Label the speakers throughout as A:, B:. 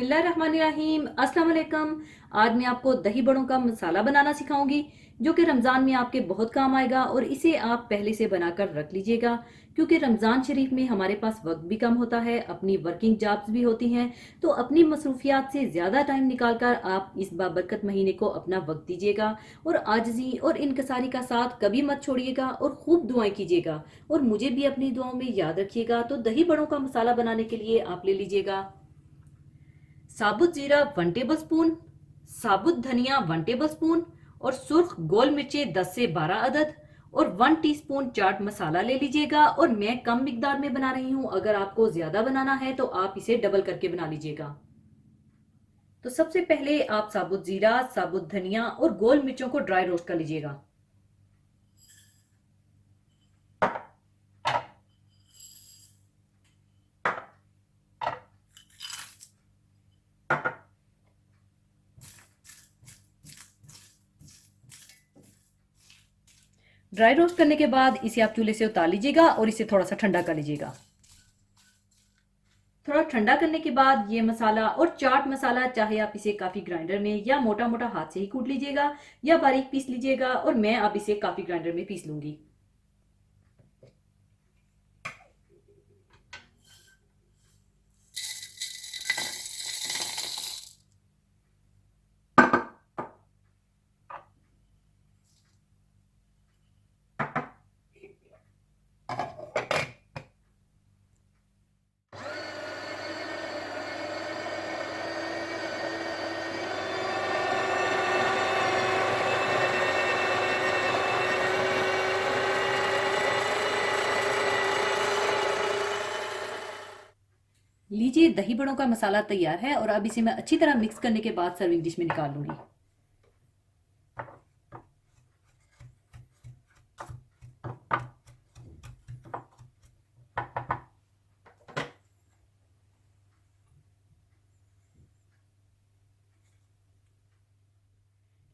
A: बिस्मिल्लाहिर्रहमानिर्रहीम अस्सलाम वालेकुम। आज मैं आपको दही बड़ों का मसाला बनाना सिखाऊंगी जो कि रमज़ान में आपके बहुत काम आएगा और इसे आप पहले से बनाकर रख लीजिएगा क्योंकि रमज़ान शरीफ में हमारे पास वक्त भी कम होता है, अपनी वर्किंग जॉब्स भी होती हैं। तो अपनी मसरूफियात से ज़्यादा टाइम निकाल कर आप इस बाबरकत महीने को अपना वक्त दीजिएगा और आजिज़ी और इनकसारी का साथ कभी मत छोड़िएगा और खूब दुआएं कीजिएगा और मुझे भी अपनी दुआओं में याद रखिएगा। तो दही बड़ों का मसाला बनाने के लिए आप ले लीजिएगा साबुत जीरा 1 टेबल स्पून, साबुत धनिया 1 टेबल स्पून और सुर्ख गोल मिर्चें 10 से 12 अदद और 1 टीस्पून चाट मसाला ले लीजिएगा। और मैं कम मिकदार में बना रही हूं, अगर आपको ज्यादा बनाना है तो आप इसे डबल करके बना लीजिएगा। तो सबसे पहले आप साबुत जीरा, साबुत धनिया और गोल मिर्चों को ड्राई रोस्ट कर लीजिएगा। ड्राई रोस्ट करने के बाद इसे आप चूल्हे से उतार लीजिएगा और इसे थोड़ा सा ठंडा कर लीजिएगा। थोड़ा ठंडा करने के बाद ये मसाला और चाट मसाला, चाहे आप इसे काफी ग्राइंडर में या मोटा मोटा हाथ से ही कूट लीजिएगा या बारीक पीस लीजिएगा, और मैं अब इसे काफी ग्राइंडर में पीस लूंगी। लीजिए, दही बड़ों का मसाला तैयार है और अब इसे मैं अच्छी तरह मिक्स करने के बाद सर्विंग डिश में निकाल लूंगी।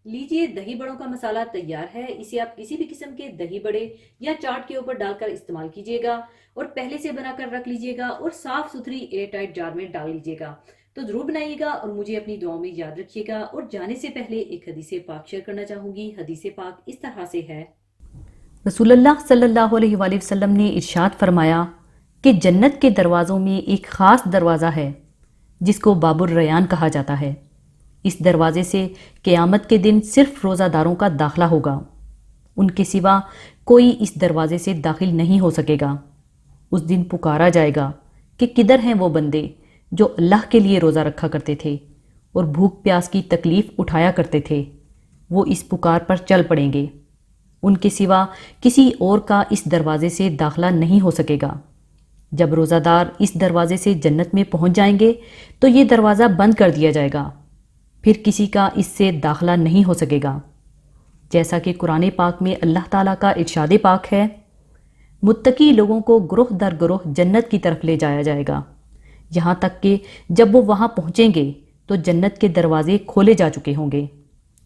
A: लीजिए, दही बड़ों का मसाला तैयार है। इसे आप किसी भी किस्म के दही बड़े या चाट के ऊपर डालकर इस्तेमाल कीजिएगा और पहले से बनाकर रख लीजिएगा और साफ सुथरी एयर टाइट जार में डाल लीजिएगा। तो जरूर बनाइएगा और मुझे अपनी दुआओं में याद रखिएगा। और जाने से पहले एक हदीसे पाक शेयर करना चाहूंगी। हदीसे पाक इस तरह से है,
B: रसूलुल्लाह सल्लल्लाहु अलैहि वसल्लम ने इरशाद फरमाया कि जन्नत के दरवाज़ों में एक ख़ास दरवाज़ा है जिसको बाबुर रयान कहा जाता है। इस दरवाज़े से क़यामत के दिन सिर्फ रोज़ादारों का दाखिला होगा, उनके सिवा कोई इस दरवाज़े से दाखिल नहीं हो सकेगा। उस दिन पुकारा जाएगा कि किधर हैं वो बंदे जो अल्लाह के लिए रोज़ा रखा करते थे और भूख प्यास की तकलीफ़ उठाया करते थे। वो इस पुकार पर चल पड़ेंगे, उनके सिवा किसी और का इस दरवाज़े से दाखिला नहीं हो सकेगा। जब रोज़ादार इस दरवाज़े से जन्नत में पहुंच जाएंगे तो ये दरवाज़ा बंद कर दिया जाएगा, फिर किसी का इससे दाखिला नहीं हो सकेगा। जैसा कि कुरान पाक में अल्लाह ताला का इरशाद पाक है, मुत्तकी लोगों को ग्रोह दर ग्रोह जन्नत की तरफ ले जाया जाएगा, यहाँ तक कि जब वो वहाँ पहुँचेंगे तो जन्नत के दरवाजे खोले जा चुके होंगे।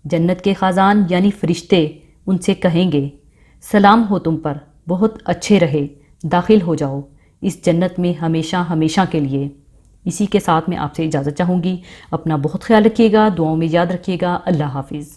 B: जन्नत के ख़ाज़ान यानी फ़रिश्ते उनसे कहेंगे, सलाम हो तुम पर, बहुत अच्छे रहे, दाखिल हो जाओ इस जन्नत में हमेशा हमेशा के लिए। इसी के साथ मैं आपसे इजाज़त चाहूँगी। अपना बहुत ख्याल रखिएगा, दुआओं में याद रखिएगा। अल्लाह हाफिज़।